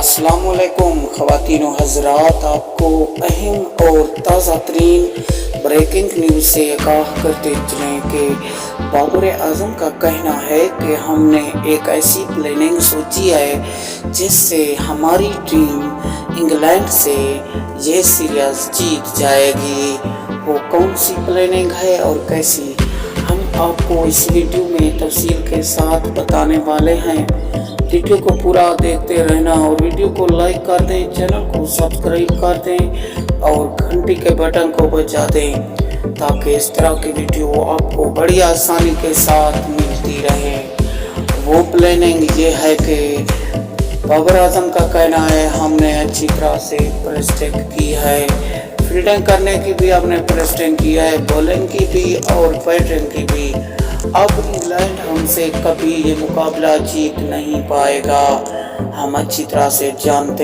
अस्सलाम वालेकुम ख़वातीन व हज़रात, आपको अहम और ताज़ा तरीन ब्रेकिंग न्यूज़ से आगाह करते चलें कि बाबर आज़म का कहना है कि हमने एक ऐसी प्लानिंग सोची है जिससे हमारी टीम इंग्लैंड से ये सीरीज़ जीत जाएगी। वो कौन सी प्लानिंग है और कैसी, हम आपको इस वीडियो में तफसील के साथ बताने वाले हैं। वीडियो को पूरा देखते रहना और वीडियो को लाइक कर दें, चैनल को सब्सक्राइब कर दें और घंटी के बटन को बजा दें ताकि इस तरह की वीडियो आपको बड़ी आसानी के साथ मिलती रहे। वो प्लानिंग ये है कि बाबर आजम का कहना है हमने अच्छी तरह से प्रैक्टिस की है, फील्डिंग करने की भी हमने प्रैक्टिस की है, बॉलिंग की भी और बैटिंग की भी। अब इंग्लैंड हमसे कभी ये मुकाबला जीत नहीं पाएगा, हम अच्छी तरह से जानते